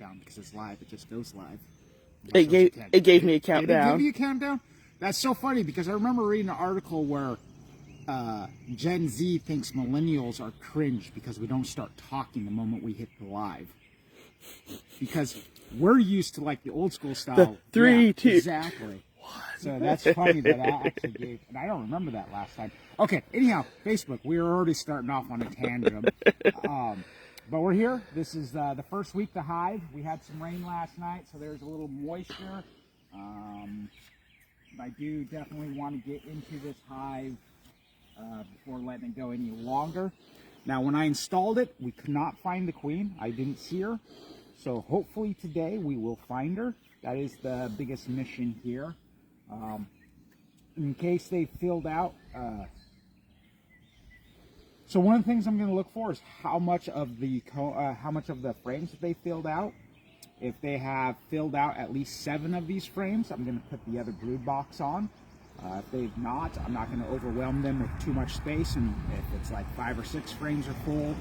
countdown because it's live. It just goes live. It gave me a countdown. Did it give you a countdown? That's so funny because I remember reading an article where Gen Z thinks millennials are cringe because we don't start talking the moment we hit the live. Because we're used to like the old school style. The 3, 2. Exactly. So that's funny that I actually gave, and I don't remember that last time. Okay, anyhow, Facebook, we were already starting off on a tangent. But we're here. This is the first week to Hive. We had some rain last night, so there's a little moisture. I do definitely want to get into this hive before letting it go any longer. Now, when I installed it, we could not find the queen. I didn't see her. So hopefully today we will find her. That is the biggest mission here. In case they filled out. So one of the things I'm going to look for is how much of the frames that they filled out. If they have filled out at least 7 of these frames, I'm going to put the other brood box on. If they've not, I'm not going to overwhelm them with too much space. And if it's like 5 or 6 frames are full,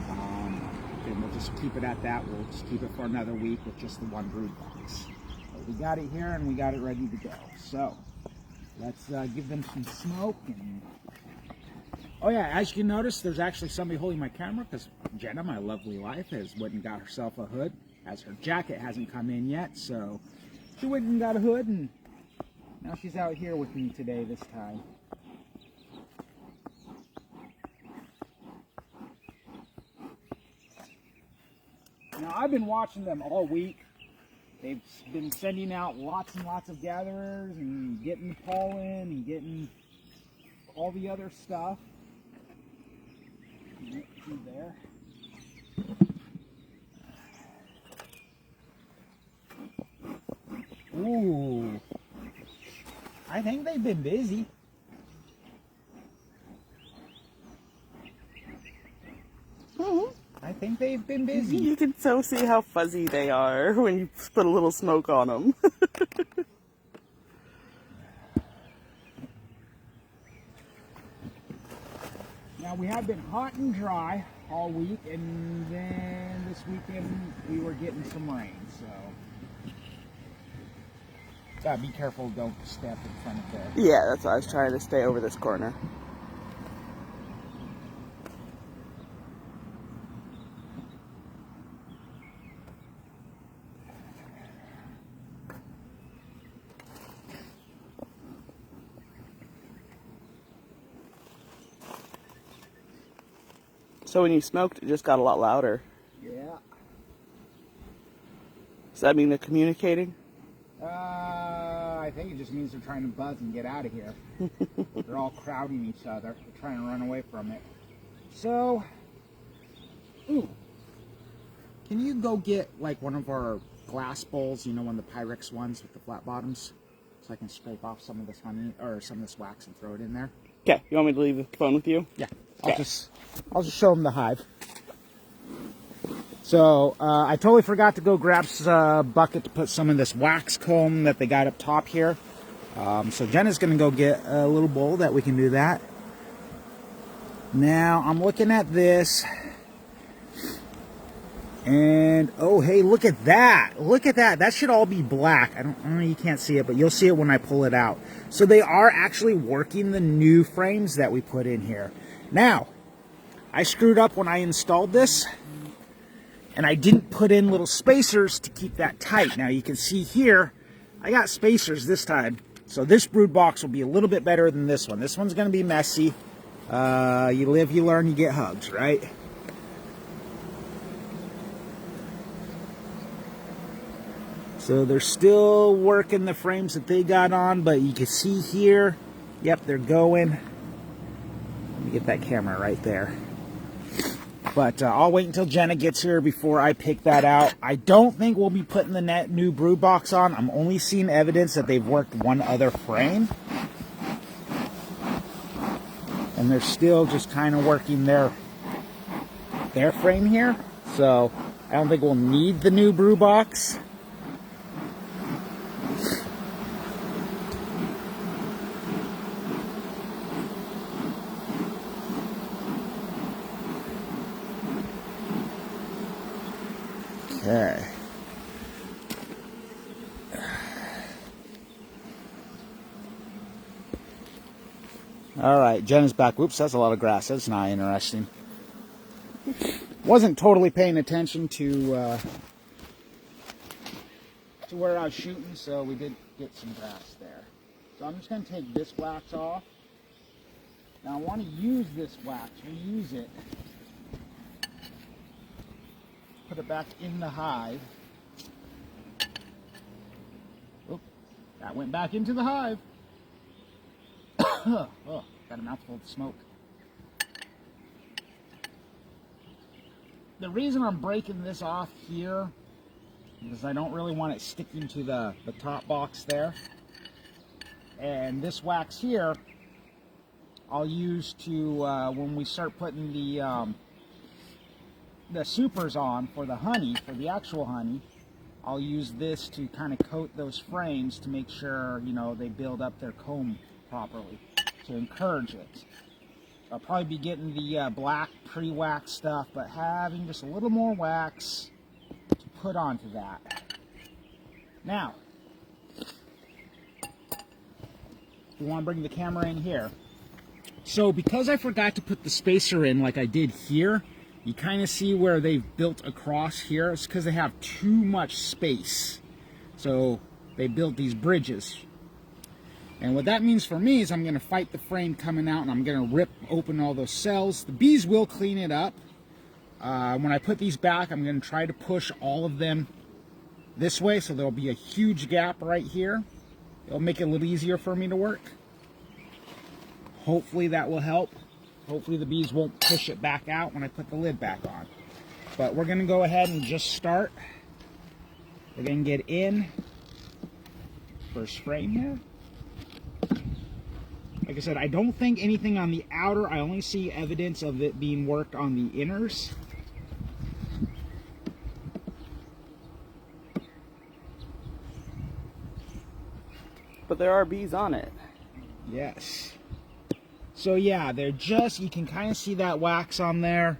then we'll just keep it at that. We'll just keep it for another week with just the one brood box. But we got it here and we got it ready to go. So let's give them some smoke. And oh yeah, as you can notice, there's actually somebody holding my camera because Jenna, my lovely wife, has went and got herself a hood. As her jacket hasn't come in yet, so she went and got a hood, and now she's out here with me today this time. Now, I've been watching them all week. They've been sending out lots and lots of gatherers and getting the pollen and getting all the other stuff. Right through there. Ooh, I think they've been busy. I think they've been busy. You can so see how fuzzy they are when you put a little smoke on them. Now we have been hot and dry all week, and then this weekend we were getting some rain, so. Gotta be careful, don't step in front of the... Yeah, that's why I was trying to stay over this corner. So when you smoked, it just got a lot louder. Yeah. Does that mean they're communicating? I think it just means they're trying to buzz and get out of here. They're all crowding each other. They're trying to run away from it. So, ooh, can you go get like one of our glass bowls, you know, one of the Pyrex ones with the flat bottoms, so I can scrape off some of this honey or some of this wax and throw it in there? Okay, you want me to leave the phone with you? Yeah, I'll just show them the hive. So, I totally forgot to go grab a bucket to put some of this wax comb that they got up top here. So Jenna's going to go get a little bowl that we can do that. Now, I'm looking at this. And, oh, hey, look at that. Look at that. That should all be black. I don't know, you can't see it, but you'll see it when I pull it out. So they are actually working the new frames that we put in here. Now, I screwed up when I installed this. And I didn't put in little spacers to keep that tight. Now you can see here, I got spacers this time. So this brood box will be a little bit better than this one. This one's going to be messy. You live, you learn, you get hugs, right? So they're still working the frames that they got on, but you can see here, yep, they're going. Let me get that camera right there. But I'll wait until Jenna gets here before I pick that out. I don't think we'll be putting the new brood box on. I'm only seeing evidence that they've worked one other frame. And they're still just kind of working their frame here. So I don't think we'll need the new brood box. Okay. All right, Jen is back. Whoops, that's a lot of grass. That's not interesting. Wasn't totally paying attention to where I was shooting, so we did get some grass there. So I'm just going to take this wax off. Now I want to use this wax, reuse it, put it back in the hive. Oop, that went back into the hive. Oh, got a mouthful of smoke. The reason I'm breaking this off here is I don't really want it sticking to the top box there. And this wax here, I'll use to, when we start putting the supers on for the honey, for the actual honey, I'll use this to kind of coat those frames to make sure, you know, they build up their comb properly, to encourage it. I'll probably be getting the black pre-wax stuff, but having just a little more wax to put onto that. Now, we want to bring the camera in here. So because I forgot to put the spacer in like I did here, you kind of see where they've built across here. It's because they have too much space. So they built these bridges. And what that means for me is I'm going to fight the frame coming out, and I'm going to rip open all those cells. The bees will clean it up. When I put these back, I'm going to try to push all of them this way, so there'll be a huge gap right here. It'll make it a little easier for me to work. Hopefully that will help. Hopefully the bees won't push it back out when I put the lid back on. But we're going to go ahead and just start. We're going to get in. First frame here. Like I said, I don't think anything on the outer. I only see evidence of it being worked on the inners. But there are bees on it. Yes. So yeah, they're just, you can kind of see that wax on there.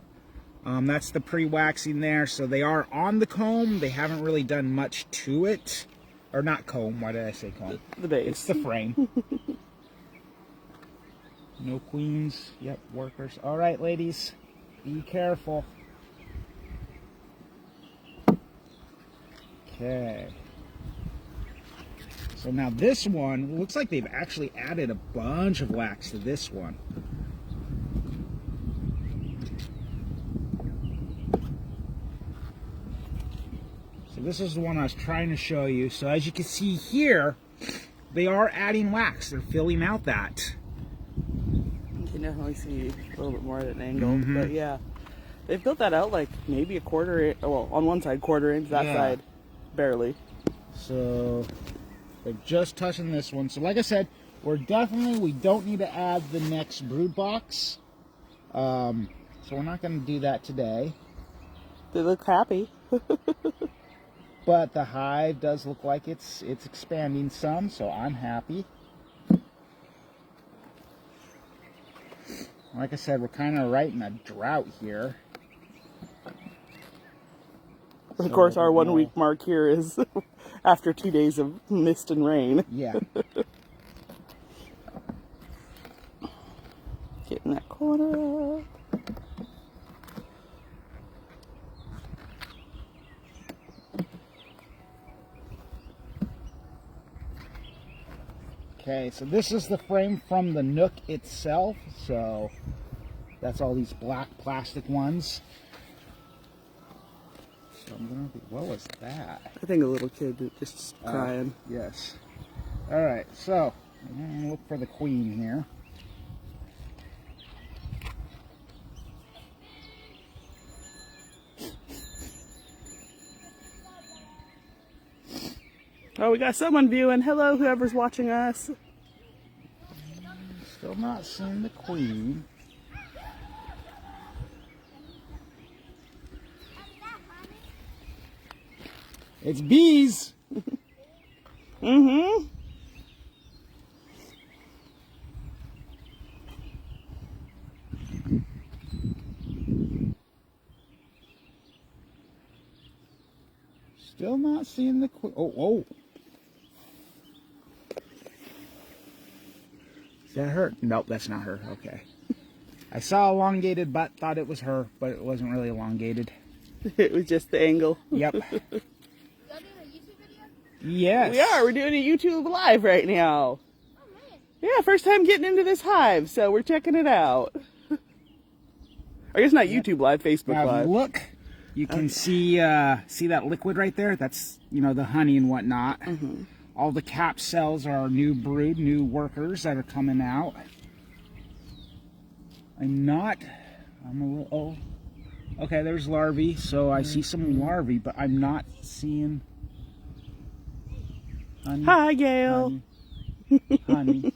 That's the pre-waxing there. So they are on the comb. They haven't really done much to it. Or not comb, why did I say comb? The base. It's the frame. No queens. Yep, workers. All right, ladies, be careful. Okay. So now this one, looks like they've actually added a bunch of wax to this one. So this is the one I was trying to show you. So as you can see here, they are adding wax. They're filling out that. You can definitely see a little bit more at an angle, but yeah, they've built that out like maybe a quarter inch, well, on one side, quarter inch, that side, barely. So they're just touching this one. So like I said, we don't need to add the next brood box. So we're not going to do that today. They look happy. But the hive does look like it's expanding some, so I'm happy. Like I said, we're kind of right in a drought here. Of course, our 1 week mark here is after 2 days of mist and rain. Yeah. Getting that corner up. Okay, so this is the frame from the nook itself. So that's all these black plastic ones. So I'm gonna think, what was that? I think a little kid just crying. Yes. All right, so I'm gonna look for the queen here. Oh, we got someone viewing. Hello, whoever's watching us. Still not seeing the queen. It's bees. Mm-hmm. Still not seeing the queen. Oh. that her? Nope, that's not her. Okay. I saw elongated butt, thought it was her, but it wasn't really elongated. It was just the angle. Yep. Y'all doing a YouTube video? Yes. We are. We're doing a YouTube live right now. Oh man. Yeah, first time getting into this hive, so we're checking it out. I guess not YouTube live, Facebook Now, if live. you look, you can see that liquid right there? That's, you know, the honey and whatnot. Mm-hmm. All the cap cells are new brood, new workers that are coming out. I'm a little, oh, okay, there's larvae, so I see some larvae, but I'm not seeing honey. Hi, Gail. Honey.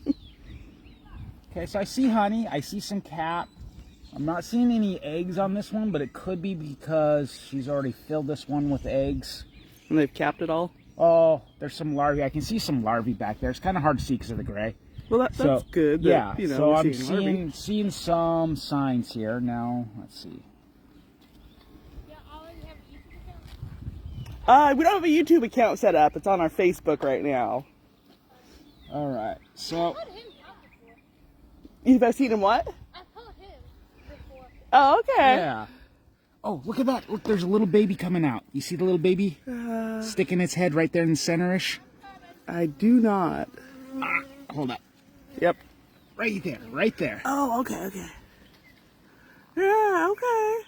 Okay, so I see honey, I see some cap. I'm not seeing any eggs on this one, but it could be because she's already filled this one with eggs. And they've capped it all? Oh, there's some larvae. I can see some larvae back there. It's kind of hard to see because of the gray. Well, that's good. That, Yeah, you know, so we're I'm larvae. seeing some signs here. Now, let's see. Y'all already have a YouTube account? We don't have a YouTube account set up. It's on our Facebook right now. All right, I so put him out before. You've seen him what? I put him before. Oh, okay. yeah. Oh, look at that! Look, there's a little baby coming out. You see the little baby sticking its head right there in the center-ish? I do not. Hold up. Yep. Right there, right there. Oh, okay, okay. Yeah, okay.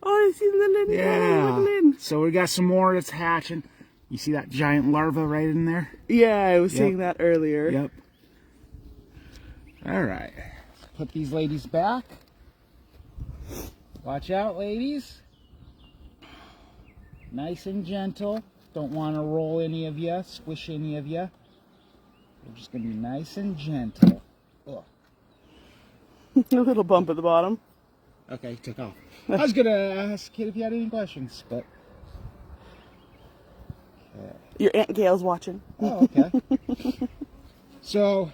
Oh, I see the little Yeah. So we got some more that's hatching. You see that giant larva right in there? Yeah, I was Yep. seeing that earlier. Yep. All right. Put these ladies back. Watch out, ladies. Nice and gentle. Don't want to roll any of you, squish any of you. We're just going to be nice and gentle. Ugh. A little bump at the bottom. Okay, took off. I was going to ask Kid if you had any questions, but... Okay. Your Aunt Gail's watching. Oh, okay. So,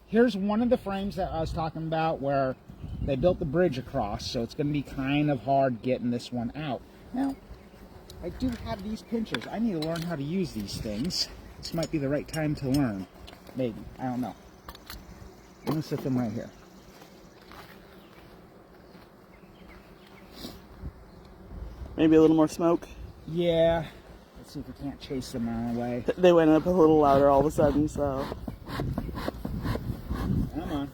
here's one of the frames that I was talking about where they built the bridge across, so it's going to be kind of hard getting this one out. Now, I do have these pinchers. I need to learn how to use these things. This might be the right time to learn. Maybe. I don't know. I'm going to set them right here. Maybe a little more smoke. Yeah. Let's see if we can't chase them away. They went up a little louder all of a sudden, so. Come on.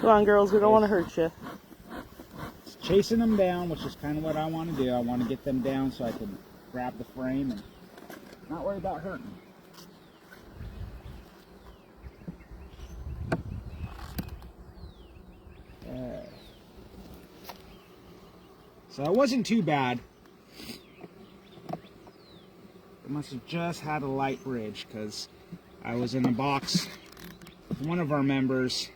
Come on, girls. We don't want to hurt you. It's chasing them down, which is kind of what I want to do. I want to get them down so I can grab the frame and not worry about hurting them. So it wasn't too bad. I must have just had a light bridge because I was in a box with one of our members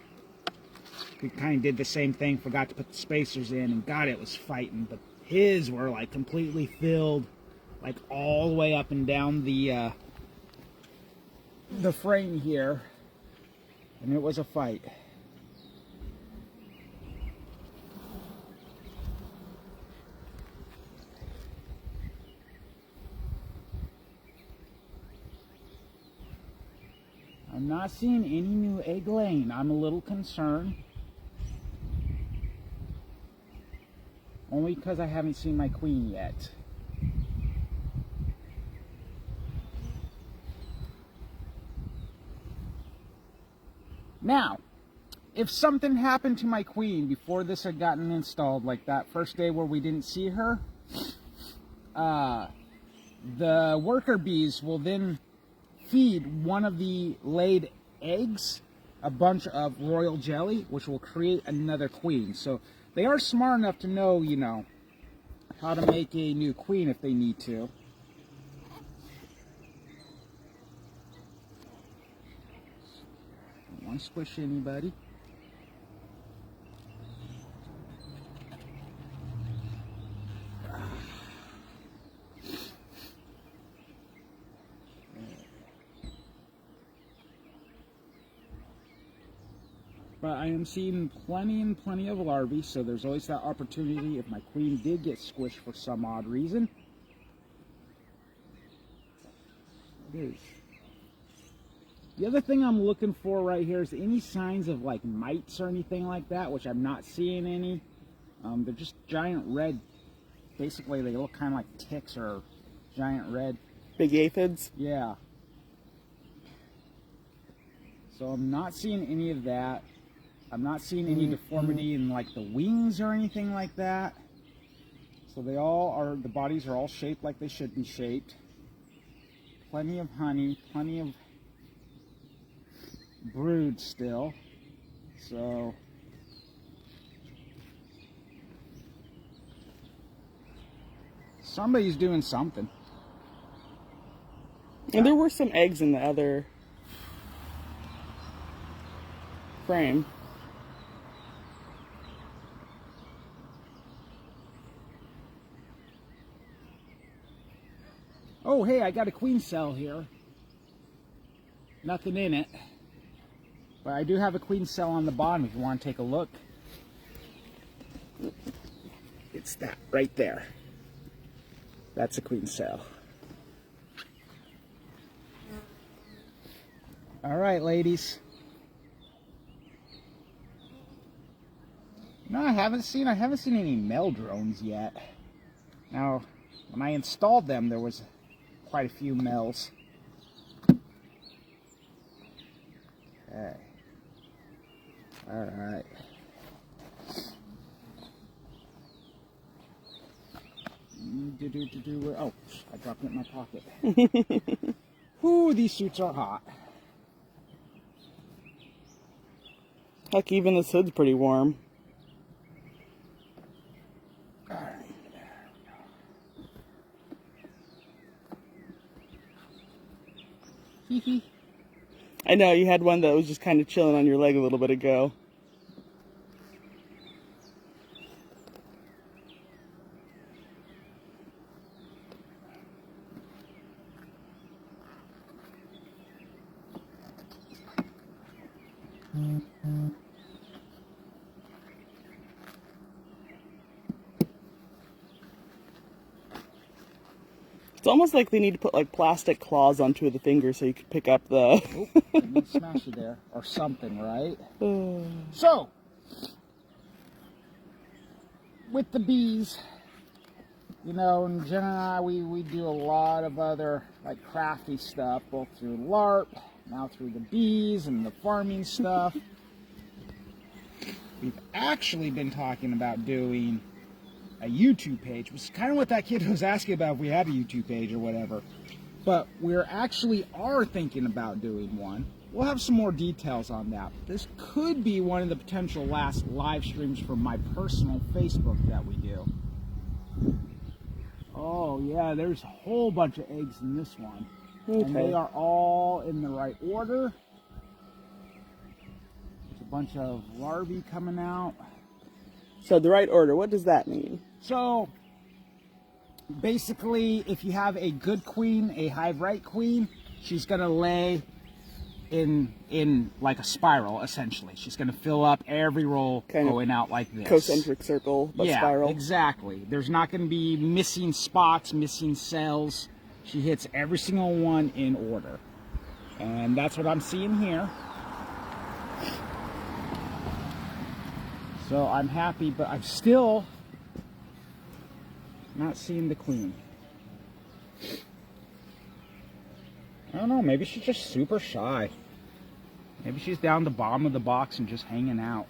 who kind of did the same thing, forgot to put the spacers in, and God, it was fighting. But his were like completely filled, like all the way up and down the frame here, and it was a fight. I'm not seeing any new egg laying. I'm a little concerned. Only because I haven't seen my queen yet. Now, if something happened to my queen before this had gotten installed, like that first day where we didn't see her, the worker bees will then feed one of the laid eggs a bunch of royal jelly, which will create another queen. So they are smart enough to know, you know, how to make a new queen if they need to. Don't want to squish anybody. But I am seeing plenty and plenty of larvae, so there's always that opportunity if my queen did get squished for some odd reason. It is. The other thing I'm looking for right here is any signs of like mites or anything like that, which I'm not seeing any. They're just giant red. Basically, they look kind of like ticks or giant red. Big aphids? Yeah. So I'm not seeing any of that. I'm not seeing any deformity in like the wings or anything like that. So they all are, the bodies are all shaped like they should be shaped. Plenty of honey, plenty of brood still. So somebody's doing something. And there were some eggs in the other frame. Oh, hey, I got a queen cell here. Nothing in it. But I do have a queen cell on the bottom if you want to take a look. It's that right there. That's a queen cell. All right, ladies. No, I haven't seen any male drones yet. Now, when I installed them, there was quite a few males. Okay. All right. Oh, I dropped it in my pocket. Ooh, these suits are hot. Heck, even this hood's pretty warm. All right. Hee hee. I know, you had one that was just kind of chilling on your leg a little bit ago. It's almost like they need to put like plastic claws on two of the fingers so you could pick up the... Oh, I need to smash it there. Or something, right? So, with the bees, you know, and Jen and I, we do a lot of other, like, crafty stuff, both through LARP, now through the bees and the farming stuff. We've actually been talking about doing a YouTube page, which is kind of what that kid was asking about, if we had a YouTube page or whatever. But we're actually thinking about doing one. We'll have some more details on that. This could be one of the potential last live streams from my personal Facebook that we do. Oh yeah, there's a whole bunch of eggs in this one. Okay. And they are all in the right order. There's a bunch of larvae coming out. So the right order, what does that mean? So basically, if you have a good queen, a hive right queen, she's gonna lay in like a spiral, essentially. She's gonna fill up every row kind going out like this. Concentric circle, but yeah, spiral. Exactly. There's not gonna be missing spots, missing cells. She hits every single one in order. And that's what I'm seeing here. So I'm happy, but I'm still not seeing the queen. I don't know, maybe she's just super shy. Maybe she's down the bottom of the box and just hanging out.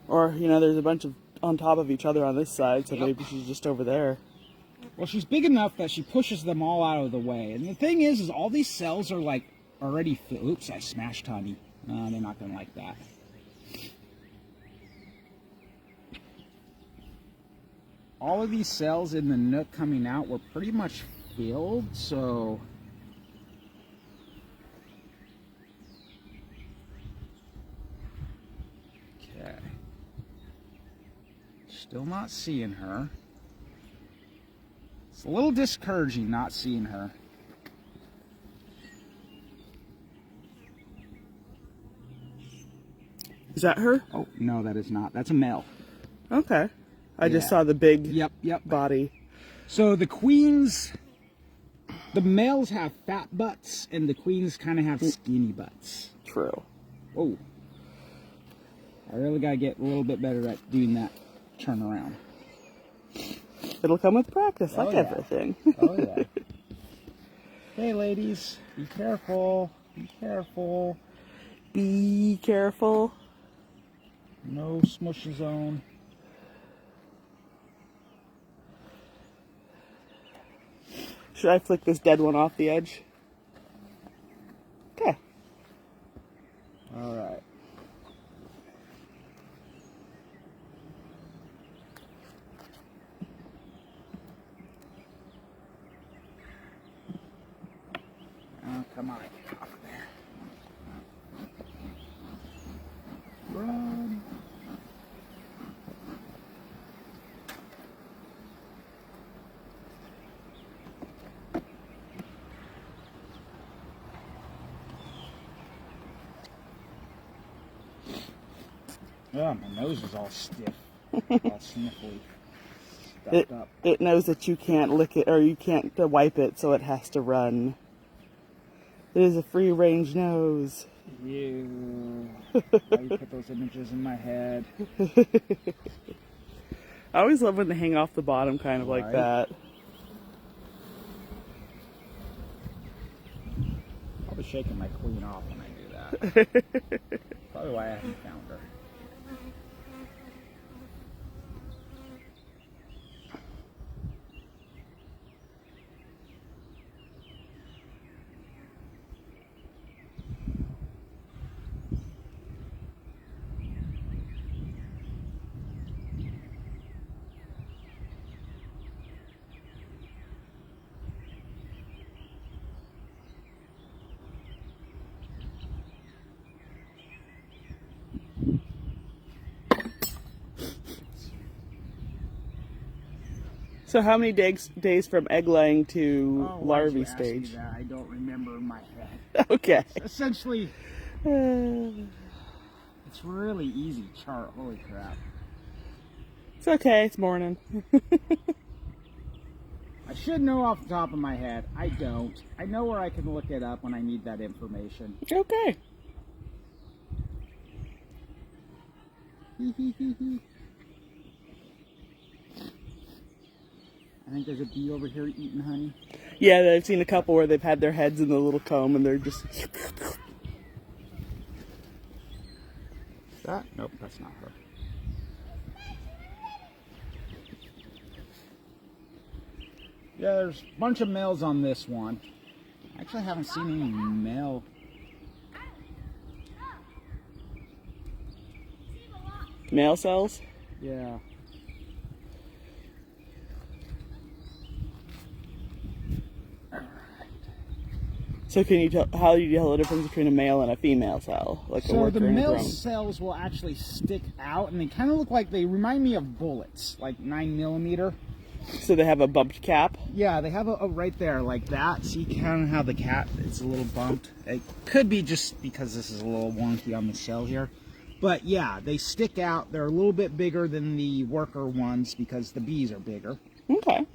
Or, you know, there's a bunch of on top of each other on this side, so maybe she's just over there. Well, she's big enough that she pushes them all out of the way. And the thing is all these cells are like already filled. Oops, I smashed honey. No, they're not gonna like that. All of these cells in the nook coming out were pretty much filled, so okay. Still not seeing her. It's a little discouraging not seeing her. Is that her? Oh, no, that is not. That's a male. Okay. I just saw the big yep. body. So the queens The males have fat butts, and the queens kind of have skinny butts. True. Whoa. I really got to get a little bit better at doing that turnaround. It'll come with practice, like yeah. everything. Oh, yeah. Hey, ladies, be careful. Be careful. Be careful. No smush zone. Should I flick this dead one off the edge? Okay. All right. Oh, come on. Get off there. Run. Oh, my nose is all stiff. All sniffly. Stuffed up. It knows that you can't lick it, or you can't wipe it, so it has to run. It is a free-range nose. You. Why you put those images in my head? I always love when they hang off the bottom kind of like Right. that. I'll be shaking my queen off when I do that. Probably why I haven't found her. So how many days from egg laying to Oh, why'd larvae you ask me stage? that? I don't remember in my head. Okay. Essentially, it's really easy chart. Holy crap. It's okay, it's morning. I should know off the top of my head. I don't. I know where I can look it up when I need that information. Okay. I think there's a bee over here eating honey. Yeah, I've seen a couple where they've had their heads in the little comb and they're just... That? Nope, that's not her. Yeah, there's a bunch of males on this one. I actually haven't seen any male. Male cells? Yeah. So can you tell, how do you tell the difference between a male and a female cell? Like a So worker the and a male drone? cells will actually stick out, and they kind of look like, they remind me of bullets, like 9mm. So they have a bumped cap? Yeah, they have a right there, like that. See kind of how the cat is a little bumped. It could be just because this is a little wonky on the shell here. But yeah, they stick out. They're a little bit bigger than the worker ones because the bees are bigger. Okay.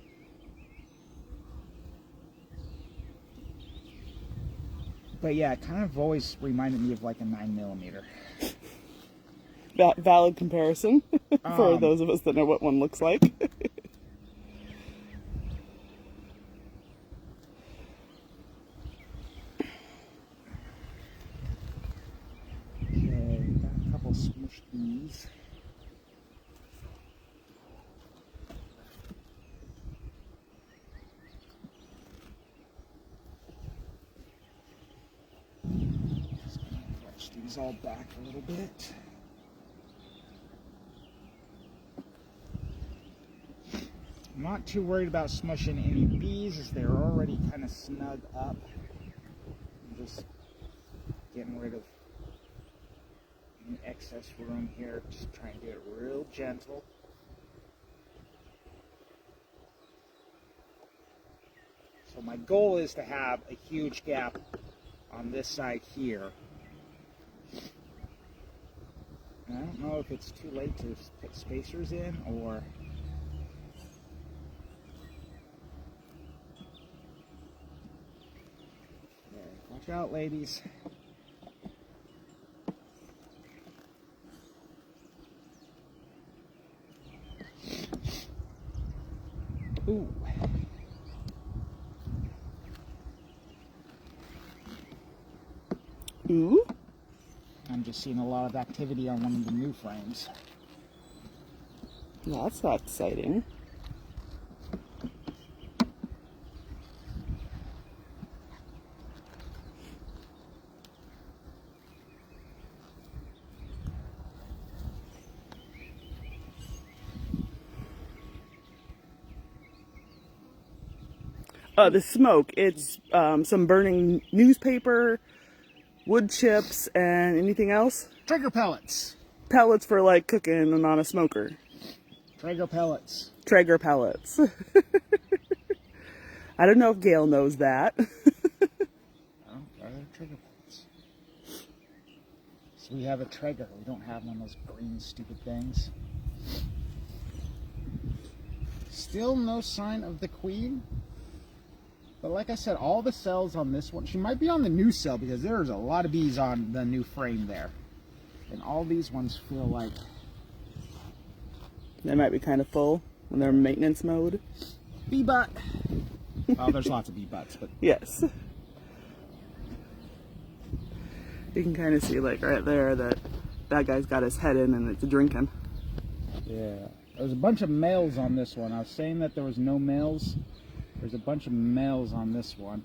But yeah, it kind of always reminded me of like a 9mm. Valid comparison for those of us that know what one looks like. Okay, got a couple smushed bees. Just gonna fletch these all back a little bit. I'm not too worried about smushing any bees as they're already kind of snug up. I'm just getting rid of any excess room here. Just try and do it real gentle. So my goal is to have a huge gap on this side here. And I don't know if it's too late to put spacers in or... Watch out, ladies. Ooh. Ooh. I'm just seeing a lot of activity on one of the new frames. That's not exciting. The smoke, it's some burning newspaper, wood chips, and anything else? Traeger pellets. Pellets for like cooking and on a smoker. Traeger pellets. Traeger pellets. I don't know if Gail knows that. Oh, Traeger pellets. So we have a Traeger. We don't have one of those green stupid things. Still no sign of the queen. But like I said, all the cells on this one, she might be on the new cell because there's a lot of bees on the new frame there. And all these ones feel like... They might be kind of full when they're in maintenance mode. Bee butt. Well, there's lots of bee butts, but... Yes. You can kind of see like right there that that guy's got his head in and it's drinking. Yeah. There's a bunch of males on this one. I was saying that there was no males. There's a bunch of males on this one.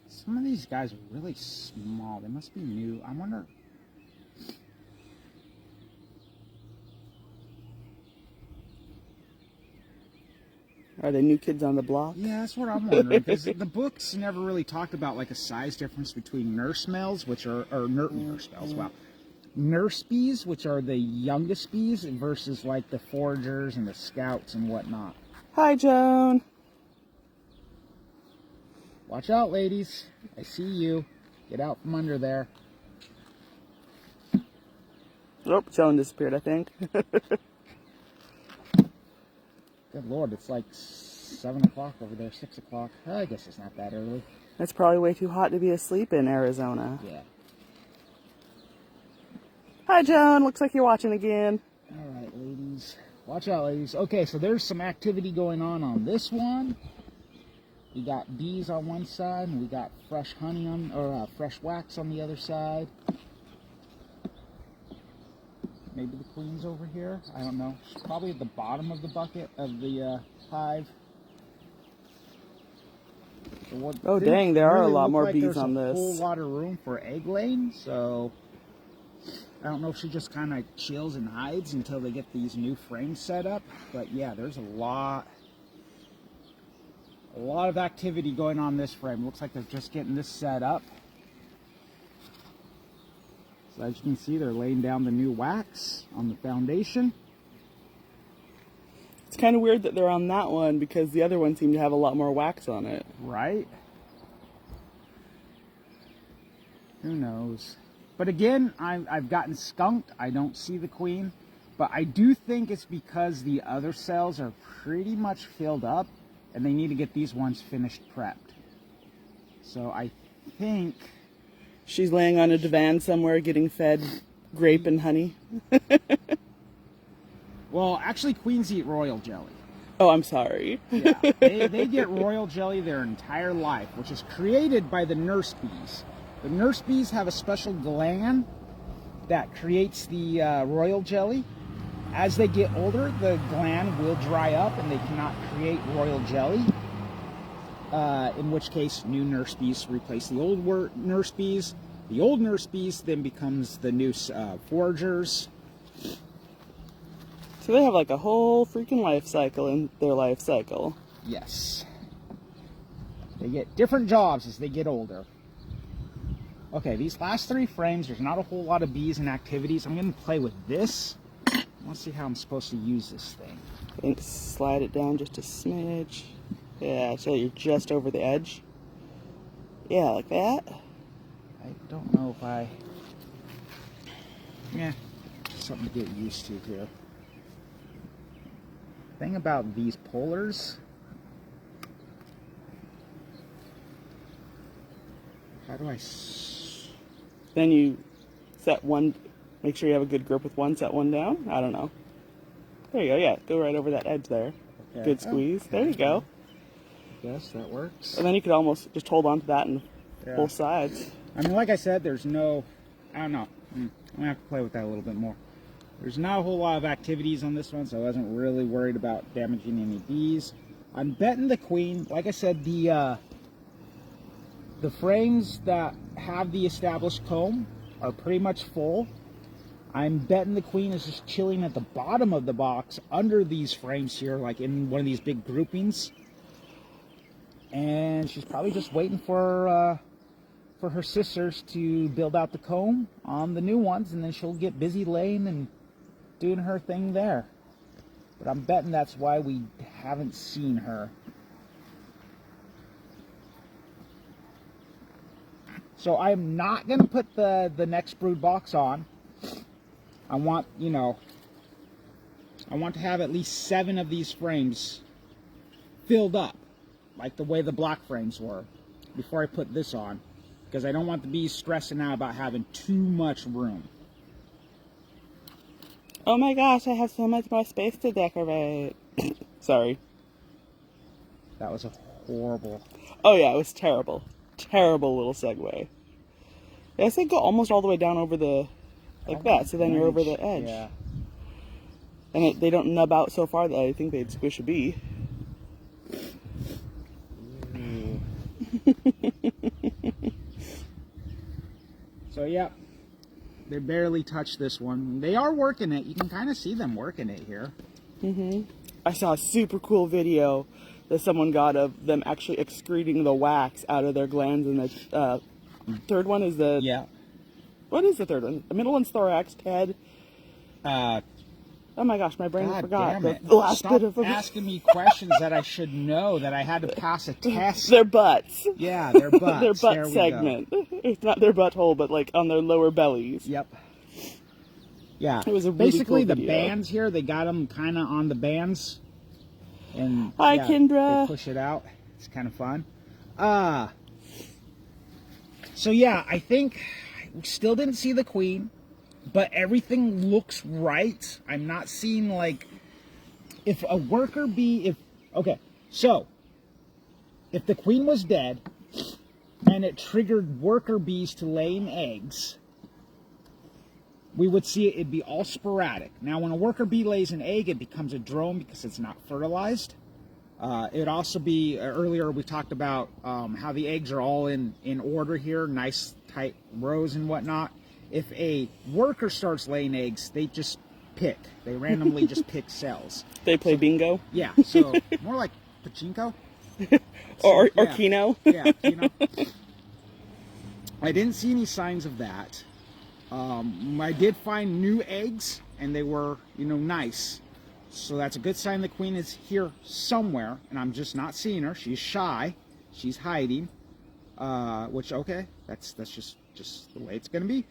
Some of these guys are really small. They must be new. I wonder... Are they new kids on the block? Yeah, that's what I'm wondering. Because the books never really talked about like a size difference between nurse males, which are nurse males. Wow, nurse bees, which are the youngest bees, versus like the foragers and the scouts and whatnot. Hi, Joan. Watch out, ladies. I see you. Get out from under there. Oh, Joan disappeared, I think. Good Lord, it's like 7 o'clock over there, 6 o'clock. I guess it's not that early. It's probably way too hot to be asleep in Arizona. Yeah. Hi, Joan. Looks like you're watching again. All right, ladies. Watch out, ladies. Okay, so there's some activity going on this one. We got bees on one side, and we got fresh honey on, or fresh wax on the other side. Maybe the queen's over here. I don't know. She's probably at the bottom of the bucket of the hive. So Oh, dang, there are a really lot look more like bees there's on a this. whole lot of room for egg laying, so I don't know if she just kind of chills and hides until they get these new frames set up. But yeah, there's a lot of activity going on this frame. Looks like they're just getting this set up. So as you can see, they're laying down the new wax on the foundation. It's kind of weird that they're on that one because the other one seemed to have a lot more wax on it. Right? Who knows? But again, I've gotten skunked. I don't see the queen. But I do think it's because the other cells are pretty much filled up and they need to get these ones finished prepped. So I think... She's laying on a divan somewhere getting fed grape and honey. Well, actually, queens eat royal jelly. Oh, I'm sorry. Yeah, they get royal jelly their entire life, which is created by the nurse bees. The nurse bees have a special gland that creates the royal jelly. As they get older, the gland will dry up and they cannot create royal jelly. In which case, new nurse bees replace the old nurse bees. The old nurse bees then becomes the new foragers. So they have like a whole freaking life cycle in their life cycle. Yes. They get different jobs as they get older. Okay, these last 3 frames, there's not a whole lot of bees and activities. I'm going to play with this. Let's see how I'm supposed to use this thing. I think slide it down just a smidge. Yeah, so you're just over the edge. Yeah, like that. I don't know if I... Yeah, something to get used to here. Thing about these pullers, how do I? Then you set one. Make sure you have a good grip with one. Set one down. I don't know. There you go. Yeah, go right over that edge there. Okay. Good squeeze. There you go. Yes, that works. And then you could almost just hold on to that and both sides. I mean, like I said, there's no, I don't know. I'm gonna have to play with that a little bit more. There's not a whole lot of activities on this one, so I wasn't really worried about damaging any bees. I'm betting the queen. Like I said, the frames that have the established comb are pretty much full. I'm betting the queen is just chilling at the bottom of the box under these frames here, like in one of these big groupings. And she's probably just waiting for her sisters to build out the comb on the new ones, and then she'll get busy laying and doing her thing there. But I'm betting that's why we haven't seen her. So I'm not going to put the next brood box on. I want, you know, I want to have at least 7 of these frames filled up, like the way the black frames were, before I put this on. Because I don't want the bees stressing out about having too much room. Oh my gosh, I have so much more space to decorate. Sorry. That was a horrible... Oh yeah, it was terrible. Terrible little segue. Yeah, I said go almost all the way down over the... Like that, so then you're over the edge. Yeah. And they don't nub out so far that I think they'd squish a bee. So yeah, they barely touched this one. They are working it. You can kind of see them working it here. I saw a super cool video that someone got of them actually excreting the wax out of their glands, and the third one is the... Yeah. What is the third one? The middle one's thorax, head. Oh my gosh, my brain forgot. Damn it. The last Stop bit of asking me questions that I should know, that I had to pass a test. Their butts. Yeah, their butts. Their butt There we segment. It's not their butthole, but like on their lower bellies. Yep. Yeah. It was a really basically cool the video. bands here. They got them kind of on the bands, and Hi, yeah, Kendra. they push it out. It's kind of fun. So yeah, I think we still didn't see the queen, but everything looks right. I'm not seeing like if a worker bee. Okay, so if the queen was dead and it triggered worker bees to laying eggs, we would see it'd be all sporadic. Now, when a worker bee lays an egg, it becomes a drone because it's not fertilized. It'd also be, earlier we talked about how the eggs are all in order here, nice tight rows and whatnot. If a worker starts laying eggs, they just pick. They randomly just pick cells. They play bingo? Yeah, so more like pachinko. Or yeah. Keno? Yeah, Keno. I didn't see any signs of that. I did find new eggs, and they were, you know, nice. So that's a good sign the queen is here somewhere, and I'm just not seeing her. She's shy. She's hiding. Which, okay, that's just the way it's going to be.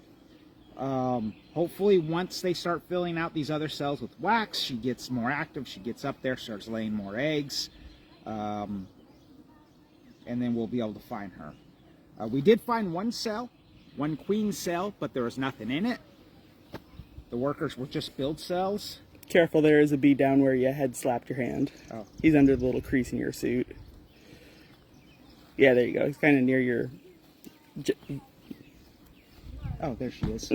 Hopefully once they start filling out these other cells with wax, she gets more active. She gets up there, starts laying more eggs. And then we'll be able to find her. We did find one cell. One queen cell, but there was nothing in it. The workers were just build cells. Careful, there is a bee down where your head slapped your hand. Oh. He's under the little crease in your suit. Yeah, there you go. He's kind of near your... Oh, there she is.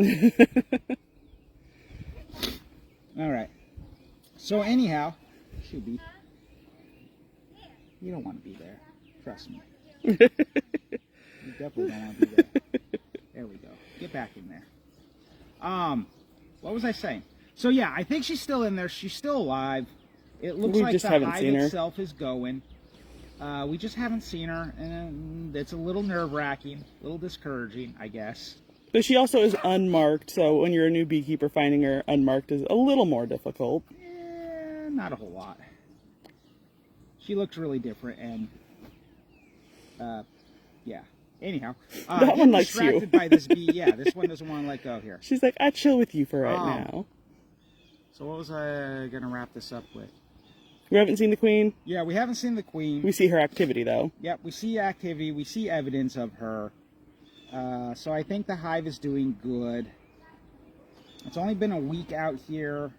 All right. So anyhow, should be. You don't want to be there. Trust me. You definitely don't want to be there. There we go. Get back in there. What was I saying? So yeah, I think she's still in there. She's still alive. It looks like the hive itself is going. We just haven't seen her, and it's a little nerve-wracking, a little discouraging, I guess. But she also is unmarked, so when you're a new beekeeper, finding her unmarked is a little more difficult. Not a whole lot. She looks really different, and yeah. Anyhow, that one likes distracted you. by this bee. Yeah, this one doesn't want to let go here. She's like, I chill with you for right now. So what was I gonna wrap this up with? We haven't seen the queen. Yeah, we haven't seen the queen. We see her activity though. Yep, we see activity. We see evidence of her. So I think the hive is doing good. It's only been a week out here,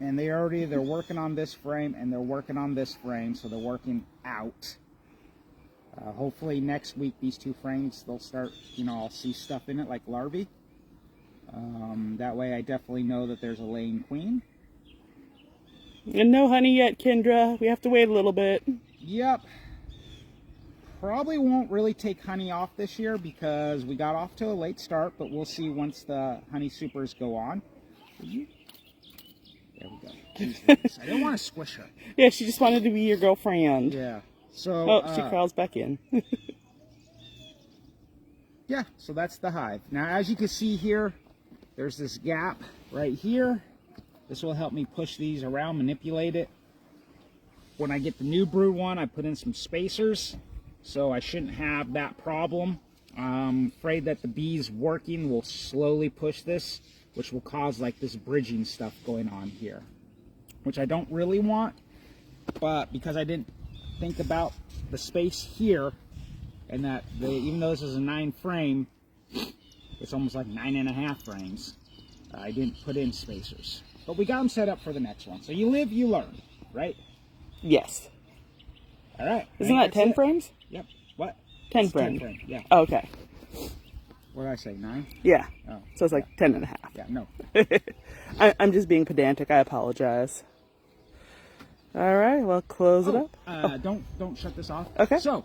and they're working on this frame and they're working on this frame, so they're working out. Hopefully next week these two frames, they'll start, I'll see stuff in it like larvae. That way I definitely know that there's a laying queen. And no honey yet, Kendra. We have to wait a little bit. Yep. Probably won't really take honey off this year because we got off to a late start, but we'll see once the honey supers go on. There we go. Jeez, I didn't want to squish her. Yeah, she just wanted to be your girlfriend. Yeah. So. Oh, she crawls back in. Yeah, so that's the hive. Now, as you can see here, there's this gap right here. This will help me push these around, manipulate it. When I get the new brood one, I put in some spacers, so I shouldn't have that problem. I'm afraid that the bees working will slowly push this, which will cause like this bridging stuff going on here, which I don't really want, but because I didn't think about the space here, and that even though this is a 9 frame, it's almost like 9.5 frames. I didn't put in spacers, but we got them set up for the next one. So you live, you learn, right? Yes. All right. Isn't that 10 frames? Yep. What? 10 It's frames. 10 frame. Yeah. Oh, okay. What did I say? 9? Yeah. Oh. So it's like 10 and a half. Yeah. No. I'm just being pedantic. I apologize. All right. Well, close it up. Don't shut this off. Okay. So,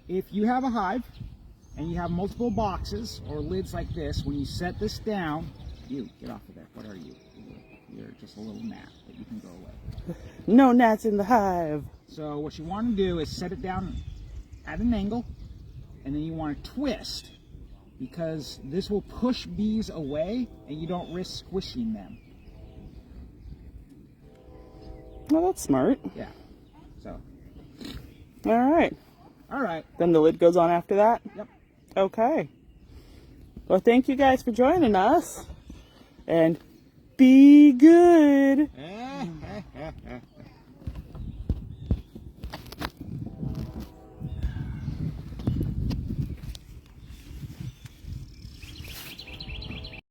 if you have a hive and you have multiple boxes or lids like this, when you set this down, you get off of there. What are you? You're just a little gnat, but you can go away. No gnats in the hive. So what you want to do is set it down at an angle, and then you want to twist, because this will push bees away and you don't risk squishing them. Well, that's smart. Yeah. So. All right. All right. Then the lid goes on after that? Yep. Okay. Well, thank you guys for joining us. And be good.